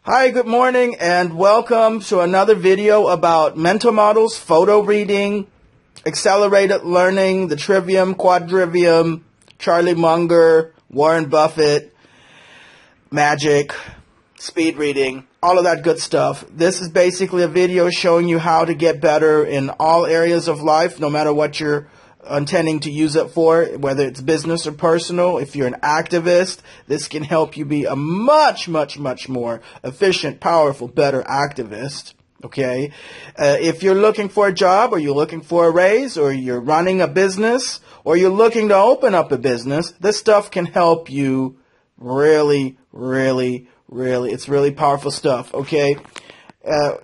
Hi, good morning, and welcome to another video about mental models, photo reading, accelerated learning, the Trivium Quadrivium, Charlie Munger, Warren Buffett, Magick, speed reading, all of that good stuff. This is basically a video showing you how to get better in all areas of life, no matter what you're intending to use it for, whether it's business or personal. If you're an activist, this can help you be a much more efficient, powerful, better activist. Okay? If you're looking for a job, or you're looking for a raise, or you're running a business, or you're looking to open up a business, this stuff can help you really. It's really powerful stuff. Okay?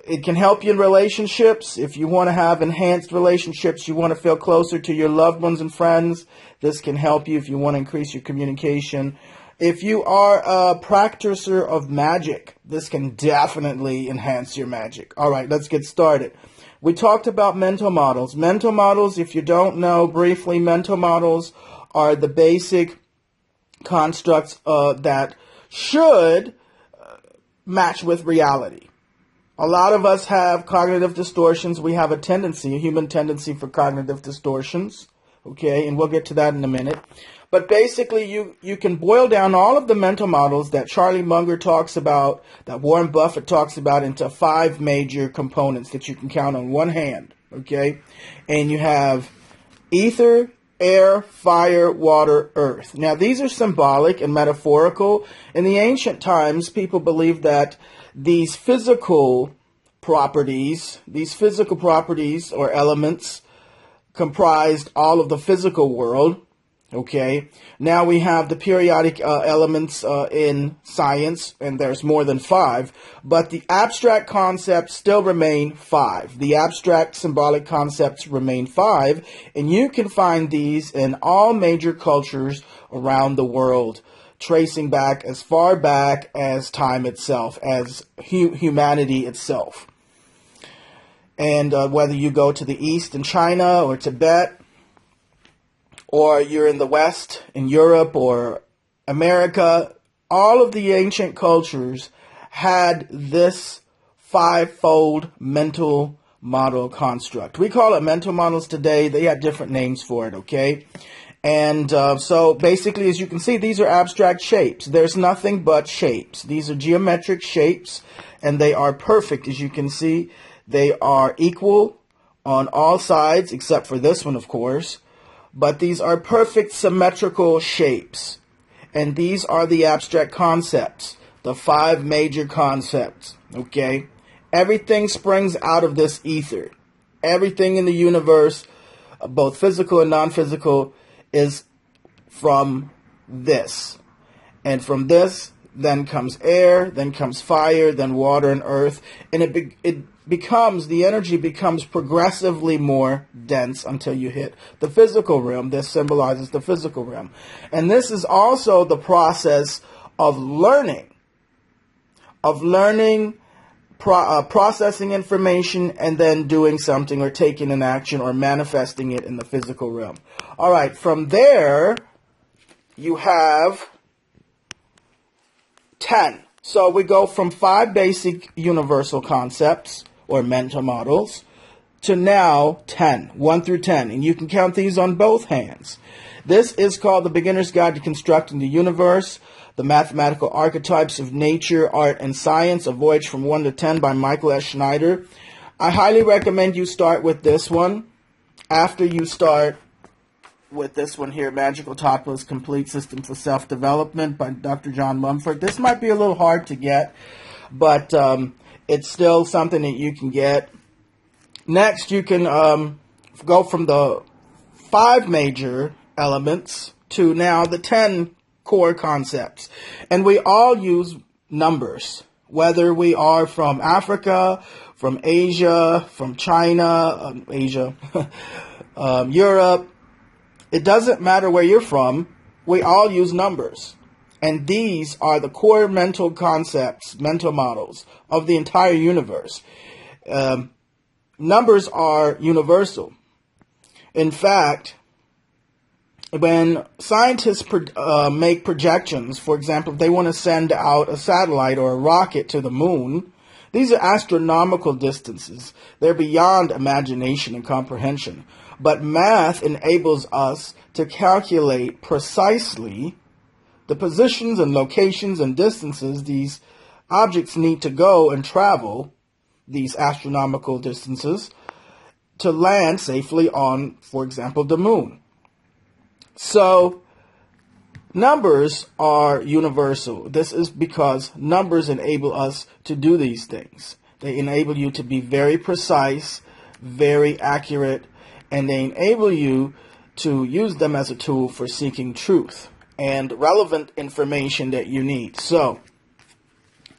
It can help you in relationships. If you want to have enhanced relationships, you want to feel closer to your loved ones and friends, this can help you if you want to increase your communication. If you are a practitioner of magic, this can definitely enhance your magic. All right, let's get started. We talked about mental models. Mental models, if you don't know briefly, mental models are the basic constructs that should match with reality. A lot of us have cognitive distortions. We have a human tendency for cognitive distortions. Okay, and we'll get to that in a minute. But basically, you can boil down all of the mental models that Charlie Munger talks about, that Warren Buffett talks about, into 5 major components that you can count on one hand. Okay, and you have ether, air, fire, water, earth. Now, these are symbolic and metaphorical. In the ancient times, people believed that these physical properties or elements comprised all of the physical world. Okay, now we have the periodic elements in science, and there's more than 5, but the abstract concepts still remain 5. The abstract symbolic concepts remain 5, and you can find these in all major cultures around the world, tracing back as far back as time itself, as humanity itself. And whether you go to the East in China or Tibet, or you're in the West, in Europe or America, all of the ancient cultures had this 5-fold mental model construct. We call it mental models today. They have different names for it, okay? And so basically, as you can see, these are abstract shapes. There's nothing but shapes. These are geometric shapes, and they are perfect. As you can see, they are equal on all sides, except for this one, of course. But these are perfect symmetrical shapes. And these are the abstract concepts, the 5 major concepts, okay? Everything springs out of this ether. Everything in the universe, both physical and non-physical, is from this. And from this, then comes air, then comes fire, then water and earth. And the energy becomes progressively more dense until you hit the physical realm. This symbolizes the physical realm. And this is also the process of learning, processing information, and then doing something or taking an action or manifesting it in the physical realm. All right, from there, you have 10. So we go from 5 basic universal concepts or mental models to now 10, 1 through 10. And you can count these on both hands. This is called The Beginner's Guide to Constructing the Universe, The Mathematical Archetypes of Nature, Art, and Science, A Voyage from 1 to 10 by Michael S. Schneider. I highly recommend you start with this one. After you start with this one here, Magical Topless Complete System for Self-Development by Dr. John Mumford. This might be a little hard to get, but it's still something that you can get. Next, you can go from the 5 major elements to now the 10 core concepts. And we all use numbers, whether we are from Africa, from Asia, from China, Europe. It doesn't matter where you're from. We all use numbers. And these are the core mental concepts, mental models of the entire universe. Numbers are universal. In fact, when scientists make projections, for example, if they want to send out a satellite or a rocket to the moon, these are astronomical distances. They're beyond imagination and comprehension. But math enables us to calculate precisely the positions and locations and distances these objects need to go and travel, these astronomical distances, to land safely on, for example, the moon. So, numbers are universal. This is because numbers enable us to do these things. They enable you to be very precise, very accurate, and they enable you to use them as a tool for seeking truth and relevant information that you need. So,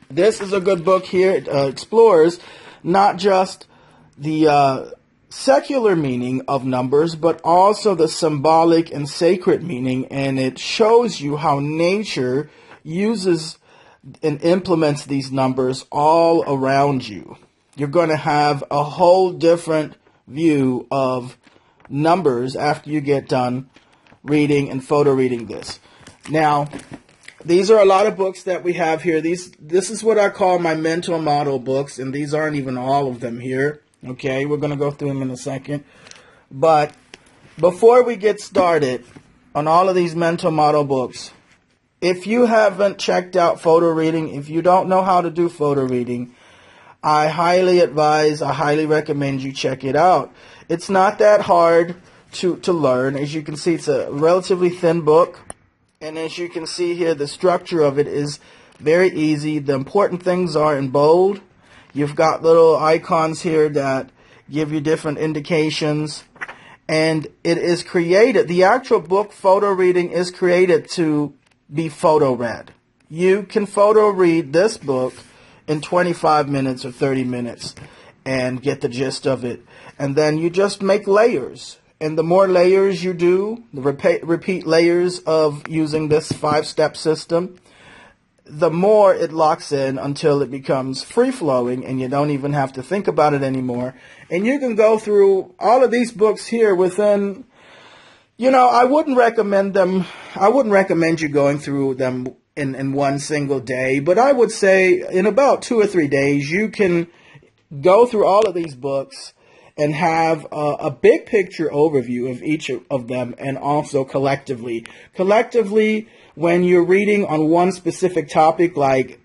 this is a good book here. It explores not just the secular meaning of numbers, but also the symbolic and sacred meaning, and it shows you how nature uses and implements these numbers all around you. You're going to have a whole different view of numbers after you get done reading and photo reading this. Now, these are a lot of books that we have here. This is what I call my mental model books, and these aren't even all of them here. Okay, we're going to go through them in a second. But before we get started on all of these mental model books, if you haven't checked out photo reading, if you don't know how to do photo reading, I highly recommend you check it out. It's not that hard to learn. As you can see, it's a relatively thin book. And as you can see here, the structure of it is very easy. The important things are in bold. You've got little icons here that give you different indications. And it is created, the actual book photo reading is created to be photo read. You can photo read this book in 25 minutes or 30 minutes and get the gist of it. And then you just make layers. And the more layers you do, the repeat layers of using this 5-step system, the more it locks in until it becomes free-flowing and you don't even have to think about it anymore. And you can go through all of these books here within, I wouldn't recommend you going through them in one single day, but I would say in about 2 or 3 days you can go through all of these books and have a big picture overview of each of them, and also collectively. Collectively, when you're reading on one specific topic, like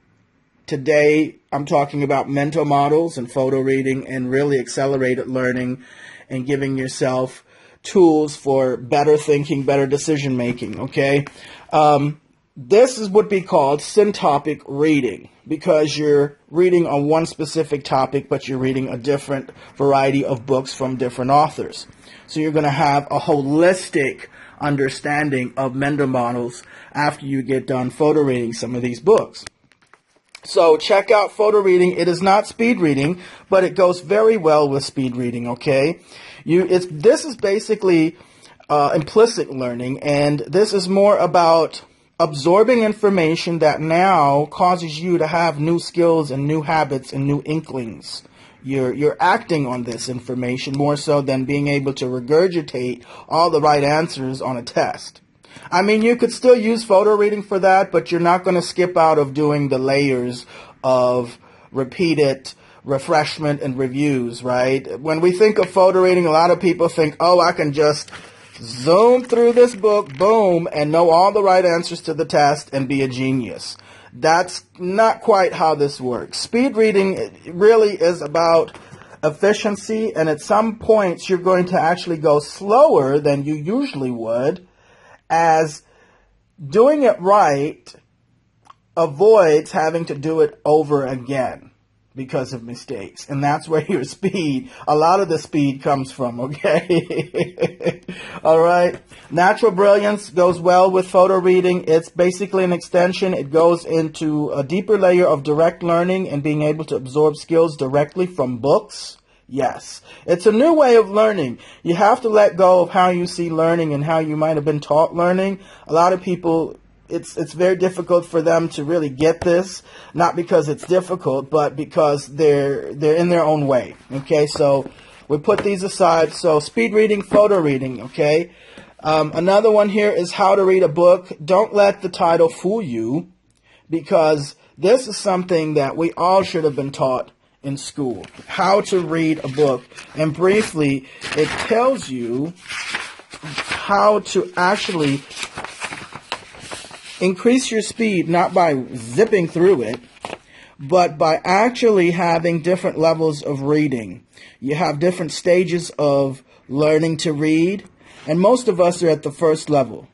today I'm talking about mental models and photo reading and really accelerated learning and giving yourself tools for better thinking, better decision making, okay? This would be called syntopic reading, because you're reading on one specific topic, but you're reading a different variety of books from different authors. So you're going to have a holistic understanding of mental models after you get done photo reading some of these books. So check out photo reading. It is not speed reading, but it goes very well with speed reading, okay? This is basically implicit learning, and this is more about absorbing information that now causes you to have new skills and new habits and new inklings. You're acting on this information more so than being able to regurgitate all the right answers on a test. I mean, you could still use photo reading for that, but you're not going to skip out of doing the layers of repeated refreshment and reviews, right? When we think of photo reading, a lot of people think, oh, I can just zoom through this book, boom, and know all the right answers to the test and be a genius. That's not quite how this works. Speed reading really is about efficiency, and at some points you're going to actually go slower than you usually would, as doing it right avoids having to do it over again because of mistakes. And that's where your speed, a lot of the speed comes from, okay? All right. Natural brilliance goes well with photo reading. It's basically an extension. It goes into a deeper layer of direct learning and being able to absorb skills directly from books. Yes. It's a new way of learning. You have to let go of how you see learning and how you might have been taught learning. A lot of people, it's very difficult for them to really get this, not because it's difficult, but because they're in their own way. Okay, so we put these aside. So speed reading, photo reading, okay? Another one here is how to read a book. Don't let the title fool you, because this is something that we all should have been taught in school. How to read a book. And briefly, it tells you how to actually increase your speed, not by zipping through it, but by actually having different levels of reading. You have different stages of learning to read, and most of us are at the first level.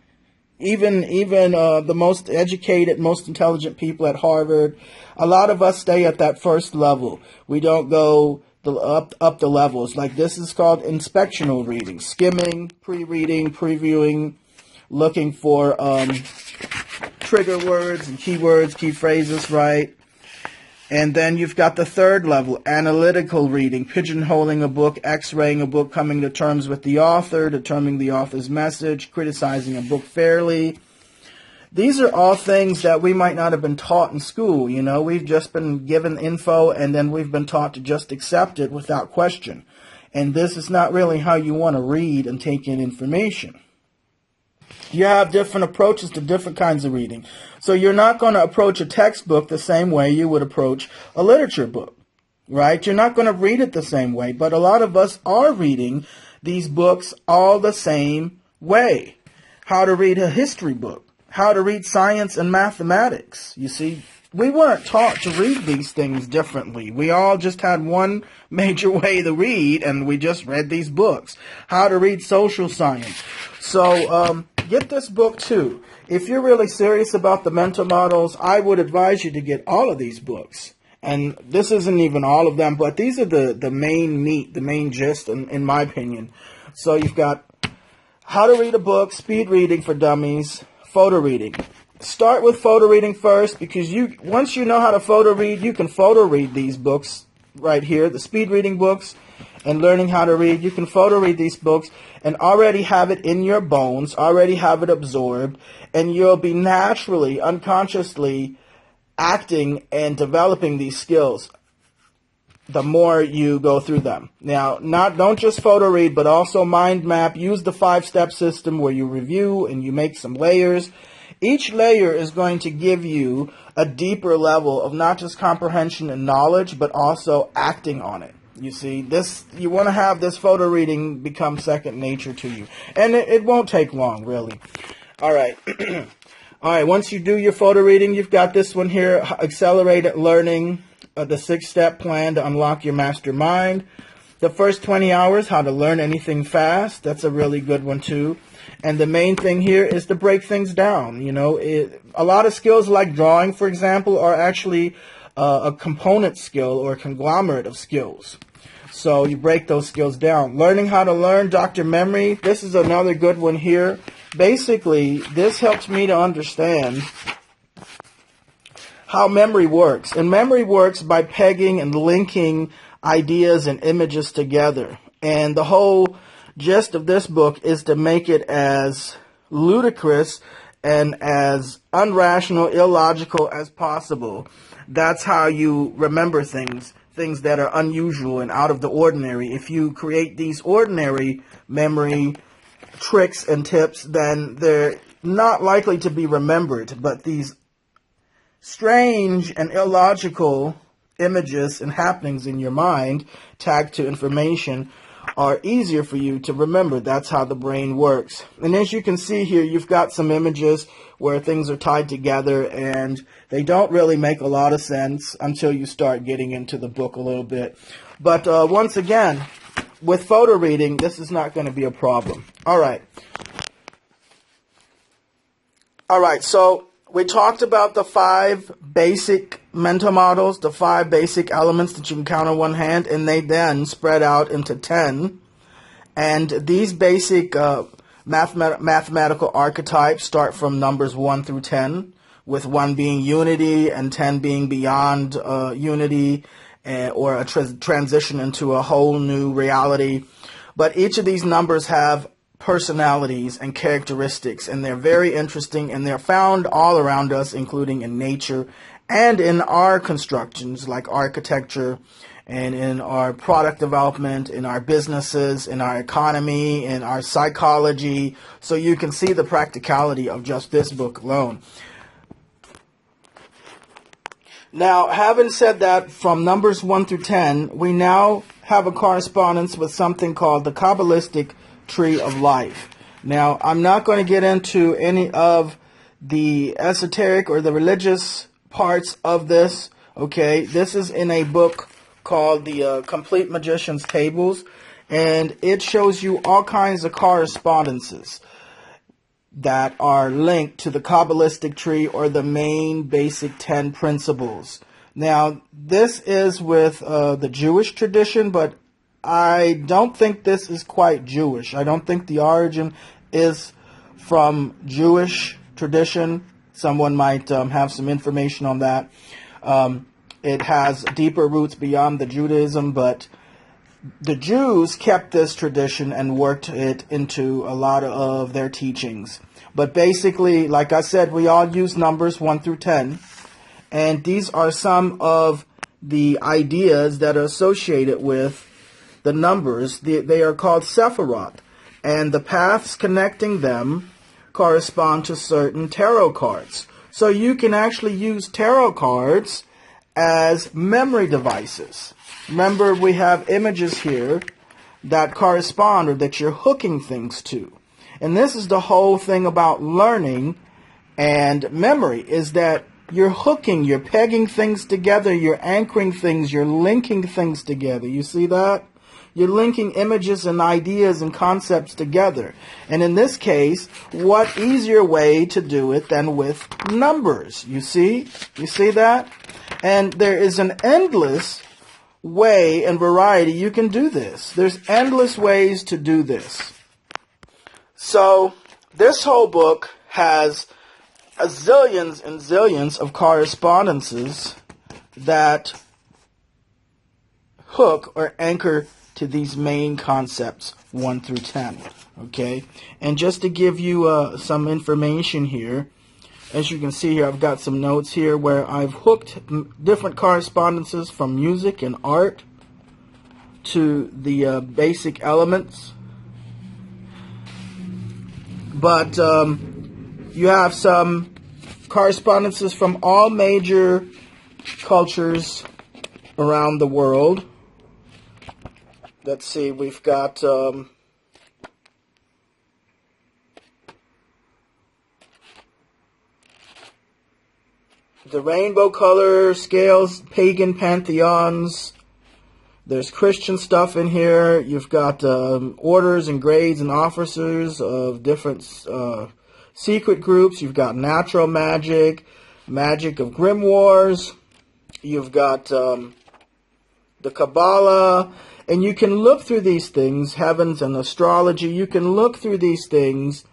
Even the most educated, most intelligent people at Harvard, a lot of us stay at that first level. We don't go up the levels. Like, this is called inspectional reading, skimming, pre-reading, previewing, looking for trigger words and keywords, key phrases, right? And then you've got the third level, analytical reading, pigeonholing a book, x-raying a book, coming to terms with the author, determining the author's message, criticizing a book fairly. These are all things that we might not have been taught in school. You know, we've just been given info, and then we've been taught to just accept it without question. And this is not really how you want to read and take in information. You have different approaches to different kinds of reading. So you're not going to approach a textbook the same way you would approach a literature book, right? You're not going to read it the same way, but a lot of us are reading these books all the same way. How to read a history book, how to read science and mathematics. You see, we weren't taught to read these things differently. We all just had one major way to read, and we just read these books. How to read social science. So, get this book too. If you're really serious about the mental models, I would advise you to get all of these books. And this isn't even all of them, but these are the main meat, the main gist, in my opinion. So you've got How to Read a Book, Speed Reading for Dummies, Photo Reading. Start with photo reading first, because once you know how to photo read, you can photo read these books right here, the speed reading books, and learning how to read. You can photo read these books and already have it in your bones, already have it absorbed, and you'll be naturally, unconsciously acting and developing these skills the more you go through them. Now, don't just photo read, but also mind map. Use the 5-step system where you review and you make some layers. Each layer is going to give you a deeper level of not just comprehension and knowledge, but also acting on it. You see, you want to have this photo reading become second nature to you. And it won't take long, really. All right. All right, once you do your photo reading, you've got this one here, Accelerated Learning, the 6-step plan to unlock your master mind. The first 20 hours, how to learn anything fast. That's a really good one, too. And the main thing here is to break things down. You know, a lot of skills like drawing, for example, are actually a component skill or a conglomerate of skills. So you break those skills down. Learning how to learn, Dr. Memory. This is another good one here. Basically, this helps me to understand how memory works. And memory works by pegging and linking ideas and images together. And the whole gist of this book is to make it as ludicrous and as unrational, illogical as possible. That's how you remember things that are unusual and out of the ordinary. If you create these ordinary memory tricks and tips, then they're not likely to be remembered. But these strange and illogical images and happenings in your mind tagged to information are easier for you to remember. That's how the brain works. And as you can see here, you've got some images where things are tied together, and they don't really make a lot of sense until you start getting into the book a little bit. But once again, with photo reading, this is not going to be a problem. All right. All right, so we talked about the 5 basic mental models, the 5 basic elements that you can count on one hand, and they then spread out into 10. And these basic mathematical archetypes start from numbers 1 through 10, with 1 being unity and 10 being beyond unity, or a transition into a whole new reality. But each of these numbers have personalities and characteristics, and they're very interesting, and they're found all around us, including in nature and in our constructions like architecture and in our product development, in our businesses, in our economy, in our psychology. So you can see the practicality of just this book alone. Now, having said that, from numbers 1 through 10, we now have a correspondence with something called the Kabbalistic Tree of Life. Now, I'm not going to get into any of the esoteric or the religious parts of this, okay? This is in a book called the Complete Magician's Tables, and it shows you all kinds of correspondences that are linked to the Kabbalistic tree or the main basic 10 principles. Now, this is with the Jewish tradition, but I don't think this is quite Jewish. I don't think the origin is from Jewish tradition. Someone might have some information on that. It has deeper roots beyond the Judaism, but the Jews kept this tradition and worked it into a lot of their teachings. But basically, like I said, we all use numbers 1 through 10. And these are some of the ideas that are associated with the numbers. They are called Sephiroth. And the paths connecting them correspond to certain tarot cards. So you can actually use tarot cards as memory devices. Remember, we have images here that correspond or that you're hooking things to. And this is the whole thing about learning and memory, is that you're hooking, you're pegging things together, you're anchoring things, you're linking things together. You see that? You're linking images and ideas and concepts together. And in this case, what easier way to do it than with numbers? You see? You see that? And there is an endless way and variety you can do this. There's endless ways to do this. So this whole book has a zillions and zillions of correspondences that hook or anchor to these main concepts 1 through 10. Okay? And just to give you some information here, as you can see here, I've got some notes here where I've hooked different correspondences from music and art to the basic elements. But you have some correspondences from all major cultures around the world. Let's see, we've got the rainbow color scales, pagan pantheons. There's Christian stuff in here. You've got orders and grades and officers of different secret groups. You've got natural magic, magic of grimoires. You've got the Kabbalah. And you can look through these things, heavens and astrology. You can look through these things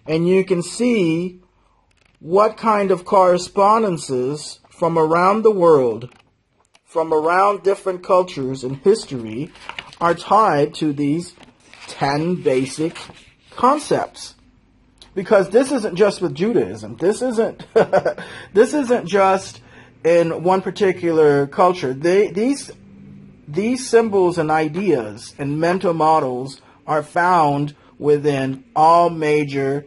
and you can see what kind of correspondences from around the world, from around different cultures and history, are tied to these 10 basic concepts. Because this isn't just with Judaism. This isn't this isn't just in one particular culture. These symbols and ideas and mental models are found within all major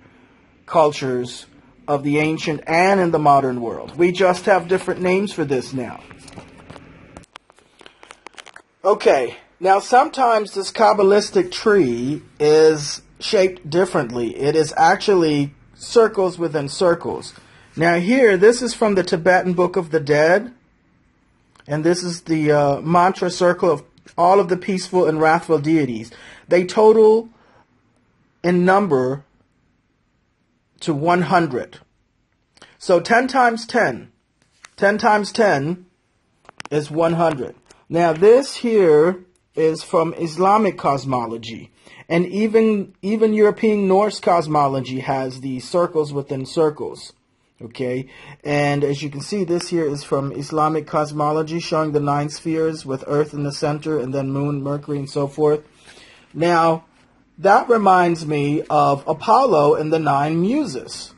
cultures of the ancient and in the modern world. We just have different names for this now. Okay, now sometimes this Kabbalistic tree is shaped differently. It is actually circles within circles. Now here, this is from the Tibetan Book of the Dead. And this is the mantra circle of all of the peaceful and wrathful deities. They total in number to 100. So 10 times 10. 10 times 10 is 100. Now this here is from Islamic cosmology. And even European Norse cosmology has these circles within circles. Okay, and as you can see, this here is from Islamic cosmology, showing the 9 spheres with Earth in the center, and then Moon, Mercury, and so forth. Now, that reminds me of Apollo and the 9 muses.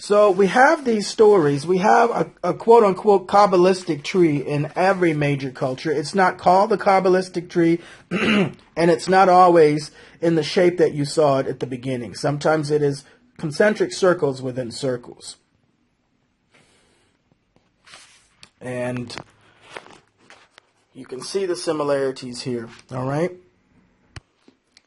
So we have these stories. We have a quote-unquote Kabbalistic tree in every major culture. It's not called the Kabbalistic tree, and it's not always in the shape that you saw it at the beginning. Sometimes it is concentric circles within circles. And you can see the similarities here, all right?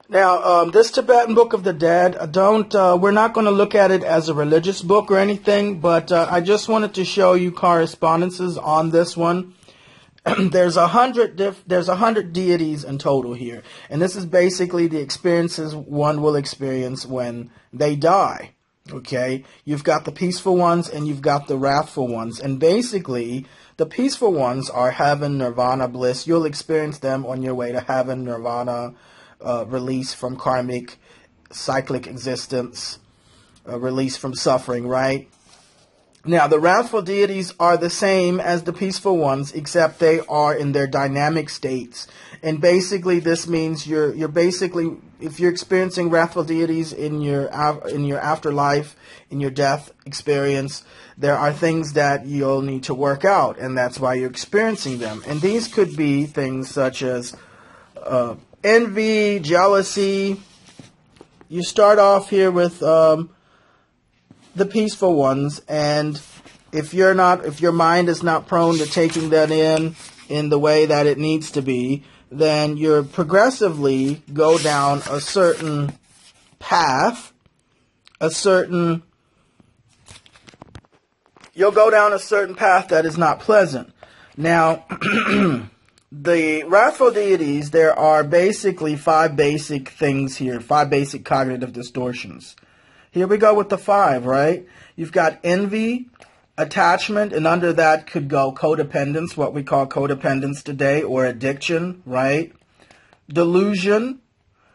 Now, this Tibetan Book of the Dead, we're not going to look at it as a religious book or anything, but I just wanted to show you correspondences on this one. There's 100 deities in total here, and this is basically the experiences one will experience when they die. Okay, you've got the peaceful ones and you've got the wrathful ones, and basically the peaceful ones are heaven, nirvana, bliss. You'll experience them on your way to heaven, nirvana, release from karmic, cyclic existence, release from suffering, right? Now, the wrathful deities are the same as the peaceful ones, except they are in their dynamic states. And basically, this means you're basically, if you're experiencing wrathful deities in your afterlife, in your death experience, there are things that you'll need to work out, and that's why you're experiencing them. And these could be things such as envy, jealousy. You start off here with the peaceful ones, and if your mind is not prone to taking that in the way that it needs to be, then you'll progressively go down a certain path, you'll go down a certain path that is not pleasant. Now, the wrathful deities, there are basically 5 basic things here, 5 basic cognitive distortions. Here we go with the 5, right? You've got envy, attachment, and under that could go codependence, what we call codependence today, or addiction, right? Delusion,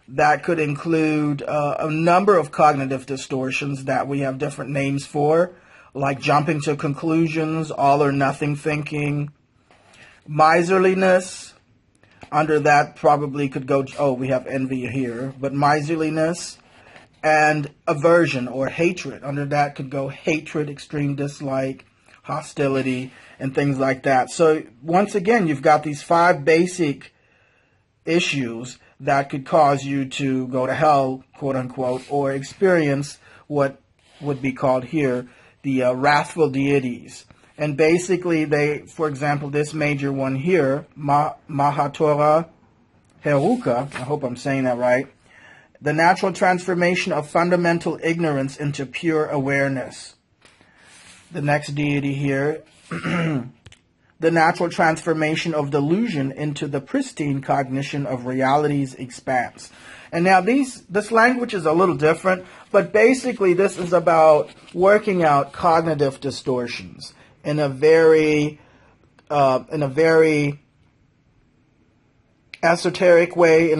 that could include a number of cognitive distortions that we have different names for, like jumping to conclusions, all or nothing thinking. Miserliness, under that probably could go, we have envy here, but miserliness. And aversion or hatred, under that could go hatred, extreme dislike, hostility, and things like that. So once again, you've got these 5 basic issues that could cause you to go to hell, quote unquote, or experience what would be called here the wrathful deities. And basically, for example, this major one here, Mahatora Heruka, I hope I'm saying that right, the natural transformation of fundamental ignorance into pure awareness. The next deity here, the natural transformation of delusion into the pristine cognition of reality's expanse. And now this language is a little different, but basically this is about working out cognitive distortions in a very esoteric way,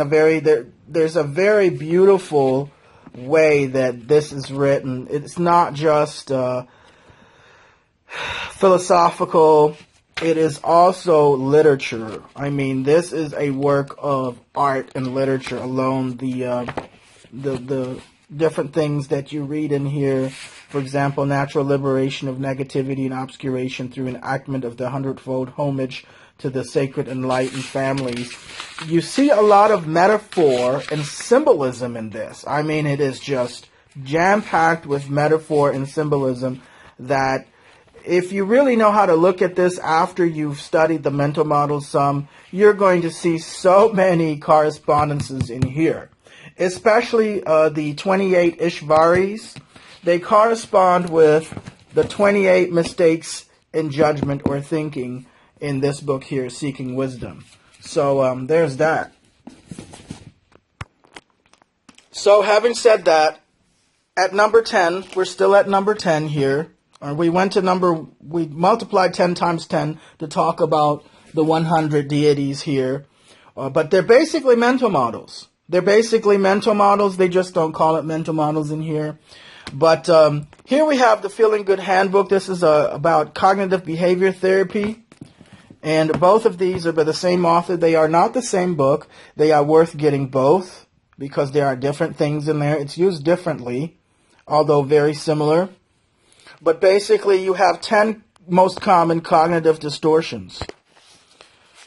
there's a very beautiful way that this is written. It's not just philosophical, it is also literature. I mean, this is a work of art and literature alone. The different things that you read in here, for example, natural liberation of negativity and obscuration through enactment of the 100-fold homage to the sacred enlightened families. You see a lot of metaphor and symbolism in this. I mean, it is just jam-packed with metaphor and symbolism that if you really know how to look at this after you've studied the mental models some, you're going to see so many correspondences in here. Especially the 28 Ishvaris. They correspond with the 28 mistakes in judgment or thinking in this book here, Seeking Wisdom. So there's that. So having said that, at number 10, we're still at number 10 here. We multiplied 10 times 10 to talk about the 100 deities here. But they're basically mental models. They just don't call it mental models in here. But here we have the Feeling Good Handbook. This is about cognitive behavior therapy. And both of these are by the same author. They are not the same book. They are worth getting both because there are different things in there. It's used differently, although very similar. But basically, you have 10 most common cognitive distortions.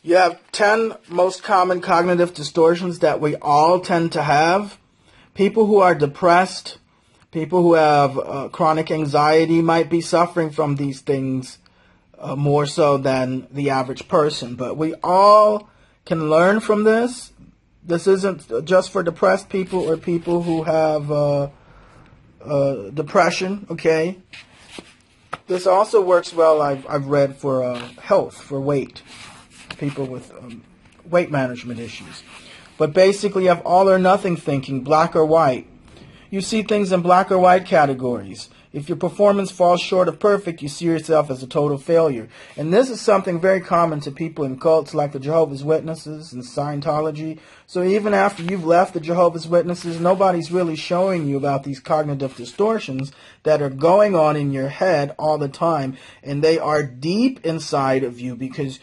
You have 10 most common cognitive distortions that we all tend to have. People who are depressed, people who have chronic anxiety might be suffering from these things more so than the average person. But we all can learn from this. This isn't just for depressed people or people who have depression, okay? This also works well, I've read, for health, for weight, people with weight management issues. But basically, you have all or nothing thinking, black or white. You see things in black or white categories. If your performance falls short of perfect, you see yourself as a total failure. And this is something very common to people in cults like the Jehovah's Witnesses and Scientology. So even after you've left the Jehovah's Witnesses, nobody's really showing you about these cognitive distortions that are going on in your head all the time. And they are deep inside of you because,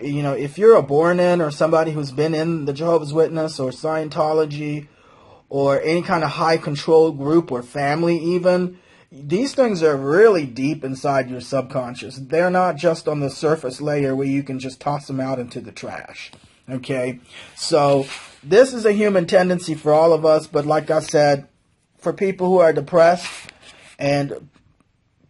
you know, if you're a born-in or somebody who's been in the Jehovah's Witness or Scientology or any kind of high control group or family even, these things are really deep inside your subconscious. They're not just on the surface layer where you can just toss them out into the trash. Okay? So this is a human tendency for all of us, but like I said, for people who are depressed and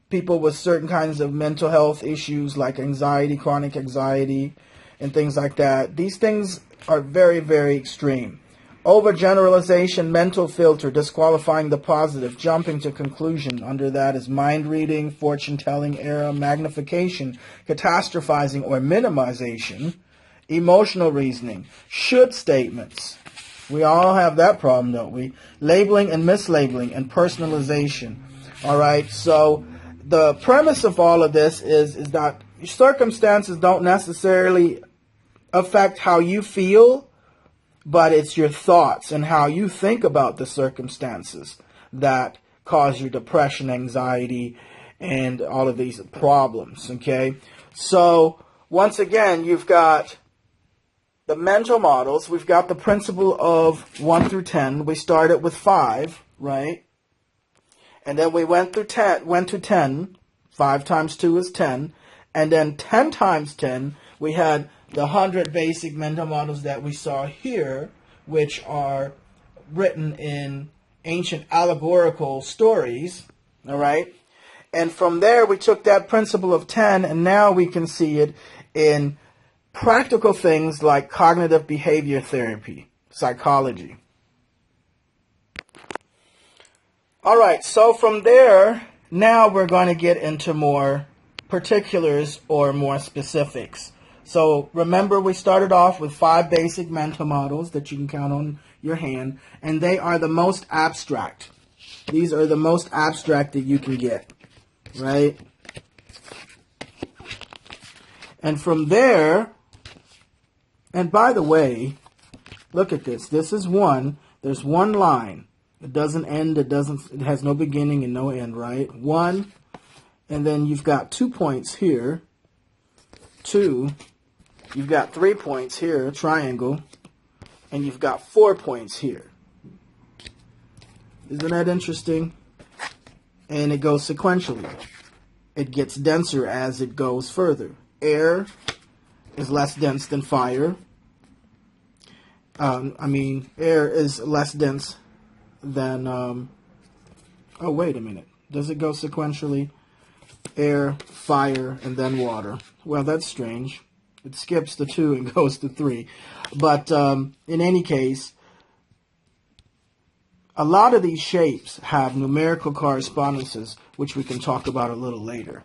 people with certain kinds of mental health issues like anxiety, chronic anxiety, and things like that, these things are very, very extreme. Overgeneralization, mental filter, disqualifying the positive, jumping to conclusion. Under that is mind reading, fortune-telling error, magnification, catastrophizing or minimization, emotional reasoning, should statements. We all have that problem, don't we? Labeling and mislabeling and personalization. All right, so the premise of all of this is that circumstances don't necessarily affect how you feel, but it's your thoughts and how you think about the circumstances that cause your depression, anxiety, and all of these problems, okay? So, once again, you've got the mental models. We've got the principle of 1 through 10. We started with 5, right? And then we went to 10. 5 times 2 is 10. And then 10 times 10, we had the 100 basic mental models that we saw here, which are written in ancient allegorical stories, all right? And from there, we took that principle of 10, and now we can see it in practical things like cognitive behavior therapy, psychology. All right, so from there, now we're going to get into more particulars or more specifics. So remember, we started off with 5 basic mental models that you can count on your hand, and they are the most abstract. These are the most abstract that you can get, right? And from there, and by the way, look at this. This is one. There's one line. It doesn't end. It has no beginning and no end, right? 1, and then you've got 2 points here. 2. You've got 3 points here, triangle, and you've got 4 points here. Isn't that interesting? And it goes sequentially. It gets denser as it goes further. Air is less dense than fire. Air is less dense than, oh, wait a minute. Does it go sequentially? Air, fire, and then water. Well, that's strange. It skips the 2 and goes to 3. But in any case, a lot of these shapes have numerical correspondences, which we can talk about a little later.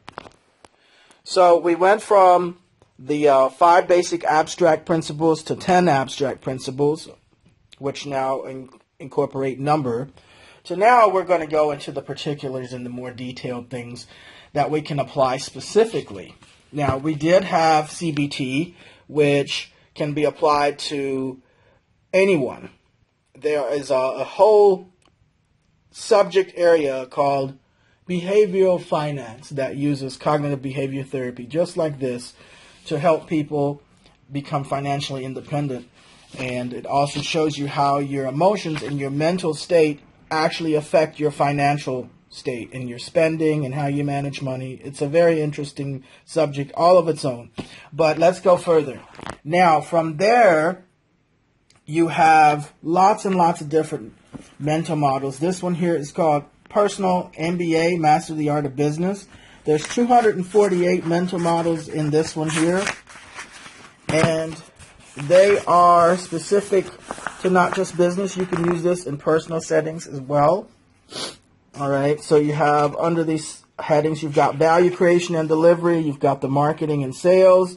So we went from the 5 basic abstract principles to 10 abstract principles, which now incorporate number, to now we're going to go into the particulars and the more detailed things that we can apply specifically. Now, we did have CBT, which can be applied to anyone. There is a whole subject area called behavioral finance that uses cognitive behavior therapy, just like this, to help people become financially independent. And it also shows you how your emotions and your mental state actually affect your financial state in your spending and how you manage money. It's a very interesting subject all of its own. But let's go further. Now, from there, you have lots and lots of different mental models. This one here is called Personal MBA, Master the Art of Business. There's 248 mental models in this one here. And they are specific to not just business. You can use this in personal settings as well. All right, so you have under these headings, you've got value creation and delivery. You've got the marketing and sales.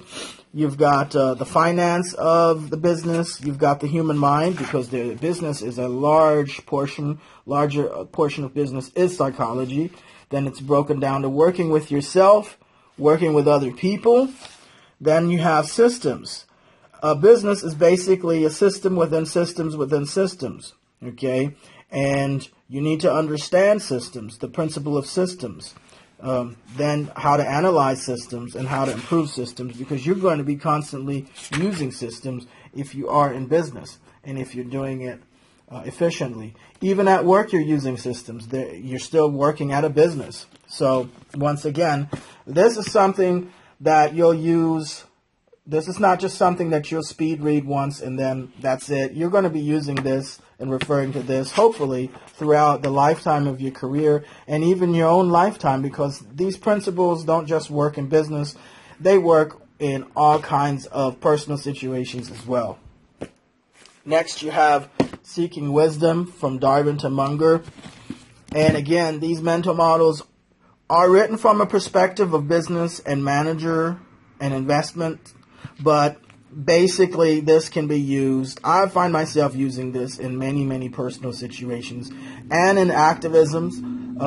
You've got the finance of the business. You've got the human mind, because the business is a larger portion of business is psychology. Then it's broken down to working with yourself, working with other people. Then you have systems. A business is basically a system within systems within systems, okay? And you need to understand systems, the principle of systems. Then how to analyze systems and how to improve systems, because you're going to be constantly using systems if you are in business and if you're doing it efficiently. Even at work, you're using systems. You're still working at a business. So once again, this is something that you'll use. This is not just something that you'll speed read once and then that's it. You're going to be using this and referring to this, hopefully, throughout the lifetime of your career and even your own lifetime, because these principles don't just work in business. They work in all kinds of personal situations as well. Next, you have Seeking Wisdom, From Darwin to Munger. And again, these mental models are written from a perspective of business and manager and investment. But basically, this can be used. I find myself using this in many, many personal situations and in activism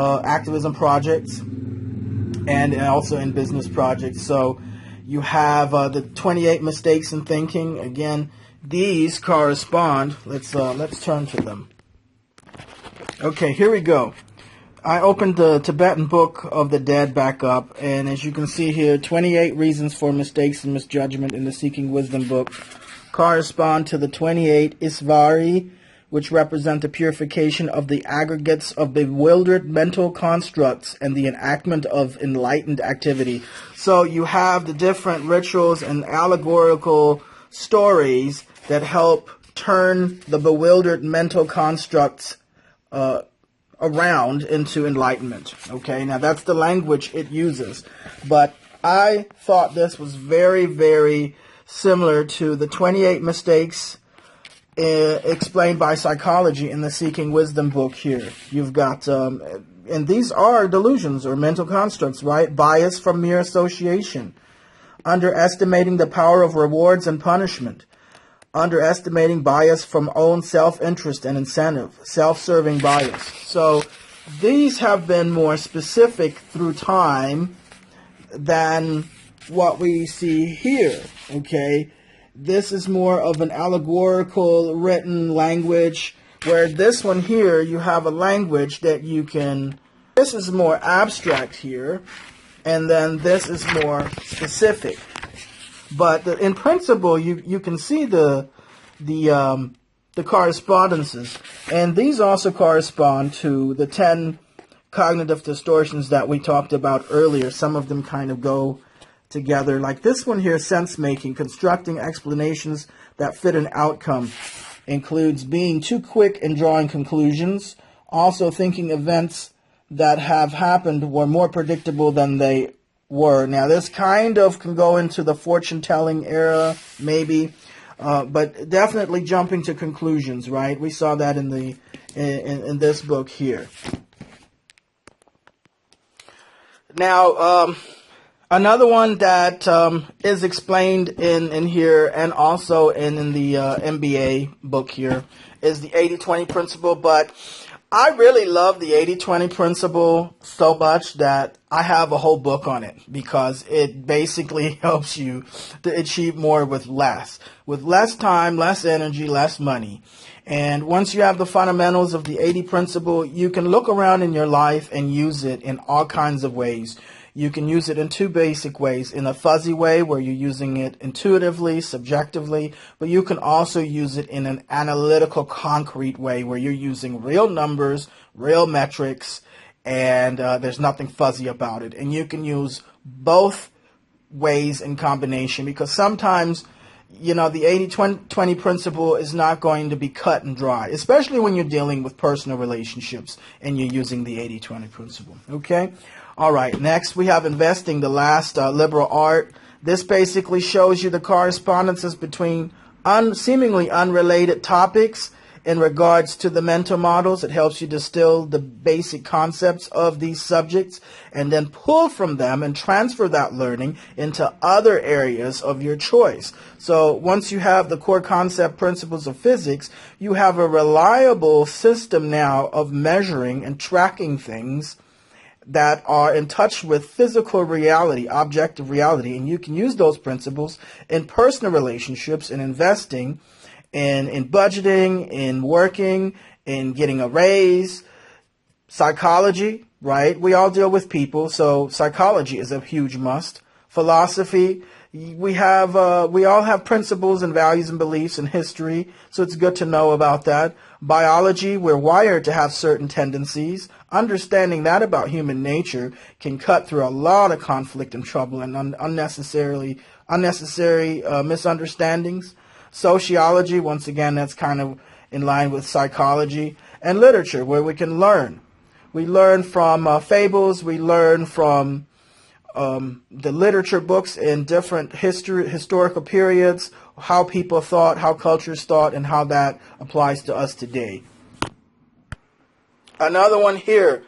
projects, and also in business projects. So you have the 28 mistakes in thinking. Again, these correspond. Let's turn to them. Okay, here we go. I opened the Tibetan Book of the Dead back up, and as you can see here, 28 reasons for mistakes and misjudgment in the Seeking Wisdom book correspond to the 28 Isvari, which represent the purification of the aggregates of bewildered mental constructs and the enactment of enlightened activity. So you have the different rituals and allegorical stories that help turn the bewildered mental constructs around into enlightenment. Okay, now that's the language it uses. But I thought this was very, very similar to the 28 mistakes explained by psychology in the Seeking Wisdom book here. You've got, and these are delusions or mental constructs, right? Bias from mere association. Underestimating the power of rewards and punishment. Underestimating bias from own self-interest and incentive, self-serving bias. So these have been more specific through time than what we see here, okay? This is more of an allegorical written language, where this one here, you have a language that you can, this is more abstract here, and then this is more specific. But in principle, you can see the correspondences, and these also correspond to the 10 cognitive distortions that we talked about earlier. Some of them kind of go together, like this one here, sense making, constructing explanations that fit an outcome, includes being too quick in drawing conclusions, also thinking events that have happened were more predictable than they were. Now, this kind of can go into the fortune-telling era, maybe, but definitely jumping to conclusions, right? We saw that in the in this book here. Now, another one that is explained in here and also in the MBA book here is the 80-20 principle, but I really love the 80-20 principle so much that I have a whole book on it, because it basically helps you to achieve more with less time, less energy, less money. And once you have the fundamentals of the 80 principle, you can look around in your life and use it in all kinds of ways. You can use it in two basic ways: in a fuzzy way, where you're using it intuitively, subjectively, but you can also use it in an analytical, concrete way, where you're using real numbers, real metrics, and there's nothing fuzzy about it. And you can use both ways in combination, because sometimes, you know, the 80-20 principle is not going to be cut and dry, especially when you're dealing with personal relationships and you're using the 80-20 principle. Okay? All right, next we have investing, the last liberal art. This basically shows you the correspondences between seemingly unrelated topics in regards to the mental models. It helps you distill the basic concepts of these subjects and then pull from them and transfer that learning into other areas of your choice. So once you have the core concept principles of physics, you have a reliable system now of measuring and tracking things that are in touch with physical reality, objective reality, and you can use those principles in personal relationships, in investing, in budgeting, in working, in getting a raise, psychology, right? We all deal with people, so psychology is a huge must. Philosophy, we all have principles and values and beliefs in history, so it's good to know about that. Biology, we're wired to have certain tendencies. Understanding that about human nature can cut through a lot of conflict and trouble and unnecessary misunderstandings. Sociology, once again, that's kind of in line with psychology. And literature, where we can learn. We learn from fables, we learn from the literature books in different historical periods, how people thought, how cultures thought, and how that applies to us today. Another one here,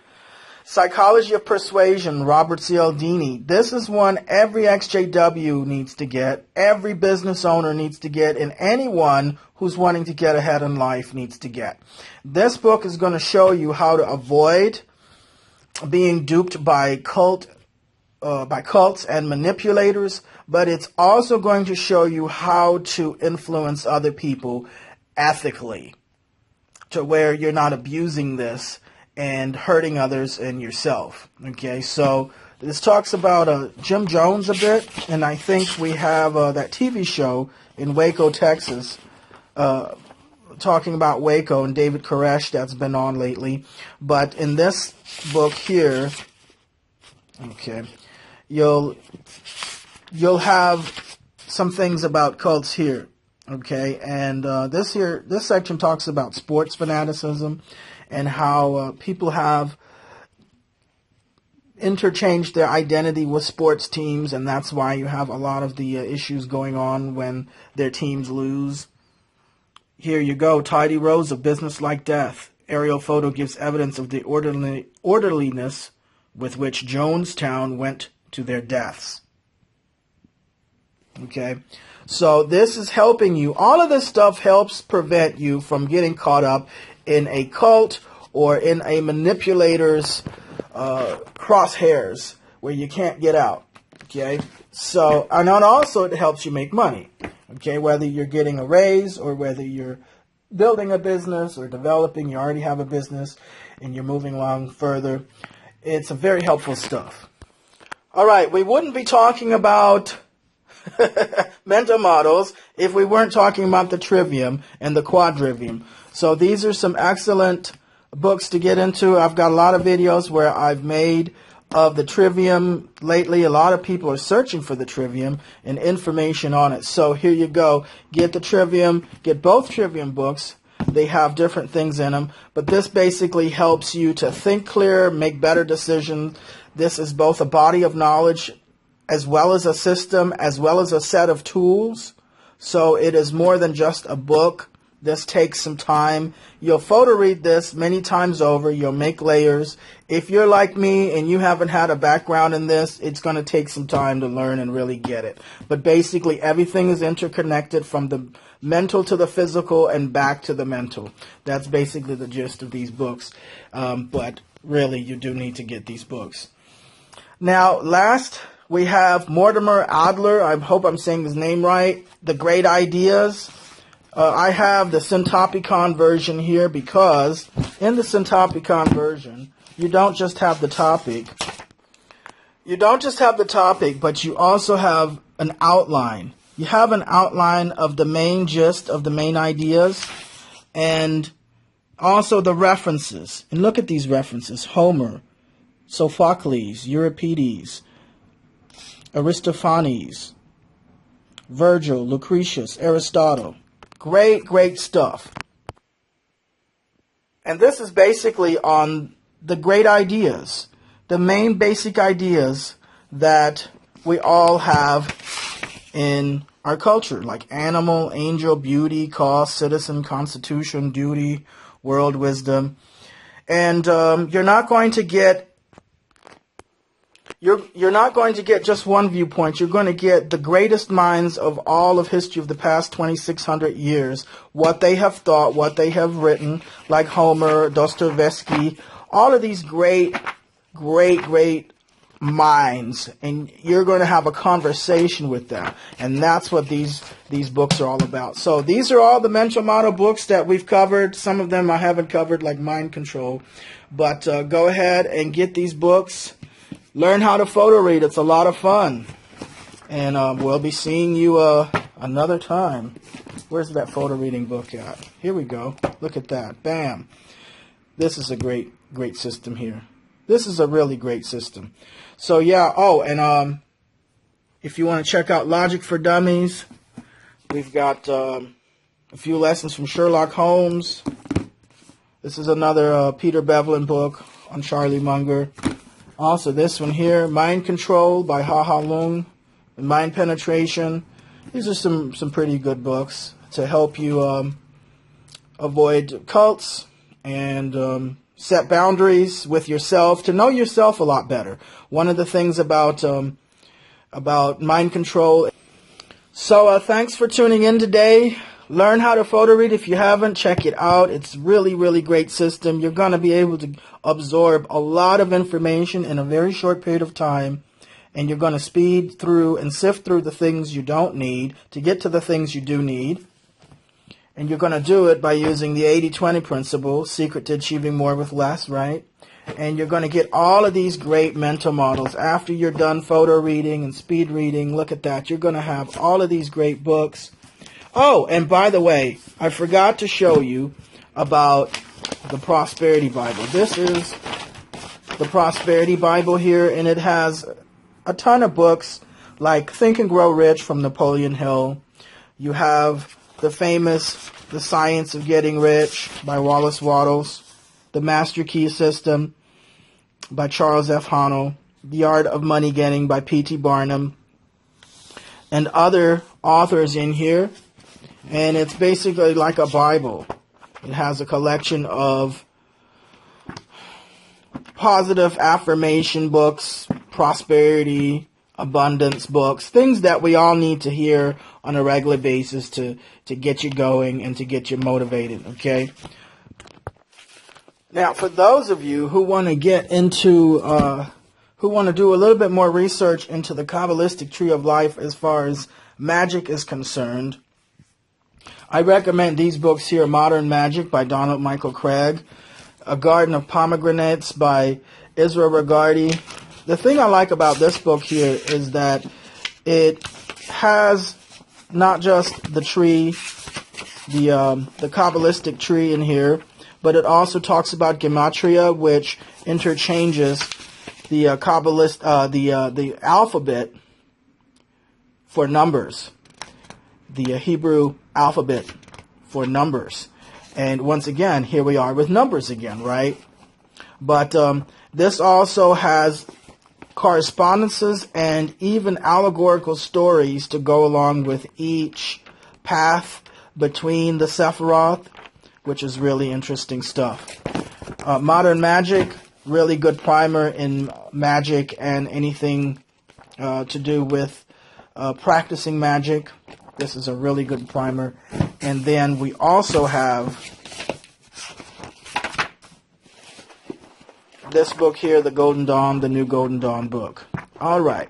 Psychology of Persuasion, Robert Cialdini. This is one every XJW needs to get, every business owner needs to get, and anyone who's wanting to get ahead in life needs to get. This book is going to show you how to avoid being duped by cults and manipulators, but it's also going to show you how to influence other people ethically, to where you're not abusing this and hurting others and yourself. Okay, so this talks about Jim Jones a bit, and I think we have that TV show in Waco, Texas, talking about Waco and David Koresh that's been on lately. But in this book here, okay, you'll have some things about cults here. Okay, and this section talks about sports fanaticism and how people have interchanged their identity with sports teams, and that's why you have a lot of the issues going on when their teams lose. Here you go, tidy rows of business-like death. Aerial photo gives evidence of the orderliness with which Jonestown went to their deaths. Okay, so this is helping you. All of this stuff helps prevent you from getting caught up in a cult or in a manipulator's crosshairs where you can't get out. Okay, so, and also it helps you make money. Okay, whether you're getting a raise or whether you're building a business or developing, you already have a business and you're moving along further. It's a very helpful stuff. All right, we wouldn't be talking about mental models if we weren't talking about the Trivium and the Quadrivium. So these are some excellent books to get into. I've got a lot of videos where I've made of the Trivium lately. A lot of people are searching for the Trivium and information on it. So here you go. Get the Trivium. Get both Trivium books. They have different things in them. But this basically helps you to think clear, make better decisions. This is both a body of knowledge as well as a system, as well as a set of tools. So it is more than just a book. This takes some time. You'll photo read this many times over. You'll make layers. If you're like me and you haven't had a background in this, it's going to take some time to learn and really get it. But basically everything is interconnected from the mental to the physical and back to the mental. That's basically the gist of these books. But really, you do need to get these books. Now, last, we have Mortimer Adler. I hope I'm saying his name right. The Great Ideas. I have the Syntopicon version here because in the Syntopicon version, you don't just have the topic. You don't just have the topic, but you also have an outline. You have an outline of the main gist of the main ideas and also the references. And look at these references. Homer, Sophocles, Euripides, Aristophanes, Virgil, Lucretius, Aristotle. Great, great stuff. And this is basically on the great ideas, the main basic ideas that we all have in our culture, like animal, angel, beauty, cause, citizen, constitution, duty, world, wisdom. And you're not going to get just one viewpoint. You're going to get the greatest minds of all of history of the past 2,600 years, what they have thought, what they have written, like Homer, Dostoevsky, all of these great, great, great minds, and you're going to have a conversation with them. And that's what these books are all about. So these are all the mental model books that we've covered. Some of them I haven't covered, like Mind Control. But go ahead and get these books. Learn how to photo read. It's a lot of fun. And we'll be seeing you another time. Where's that photo reading book at? Here we go. Look at that. Bam. This is a great, great system here. This is a really great system. So yeah, and if you want to check out Logic for Dummies, we've got a few lessons from Sherlock Holmes. This is another Peter Bevelin book on Charlie Munger. Also this one here, Mind Control by Ha Ha Lung, and Mind Penetration. These are some pretty good books to help you avoid cults and set boundaries with yourself, to know yourself a lot better. One of the things about mind control. So thanks for tuning in today. Learn how to photo read. If you haven't, check it out. It's really, really great system. You're going to be able to absorb a lot of information in a very short period of time, and you're going to speed through and sift through the things you don't need to get to the things you do need. And you're going to do it by using the 80-20 principle, secret to achieving more with less, right? And you're going to get all of these great mental models. After you're done photo reading and speed reading, look at that. You're going to have all of these great books. Oh, and by the way, I forgot to show you about the Prosperity Bible. This is the Prosperity Bible here, and it has a ton of books like Think and Grow Rich from Napoleon Hill. You have the famous The Science of Getting Rich by Wallace Wattles, The Master Key System by Charles F. Honnell, The Art of Money Getting by P.T. Barnum, and other authors in here. And it's basically like a Bible. It has a collection of positive affirmation books, prosperity, abundance books, things that we all need to hear on a regular basis to get you going and to get you motivated, okay? Now, for those of you who want to get into, who want to do a little bit more research into the Kabbalistic tree of life as far as magic is concerned, I recommend these books here, Modern Magic by Donald Michael Craig, A Garden of Pomegranates by Isra Ragardi. The thing I like about this book here is that it has not just the tree, the Kabbalistic tree in here, but it also talks about gematria, which interchanges the the alphabet for numbers, the Hebrew alphabet for numbers. And once again, here we are with numbers again, right? But this also has correspondences and even allegorical stories to go along with each path between the Sephiroth, which is really interesting stuff. Modern Magic, really good primer in magic and anything to do with practicing magic. This is a really good primer. And then we also have this book here, The Golden Dawn, the New Golden Dawn book. All right.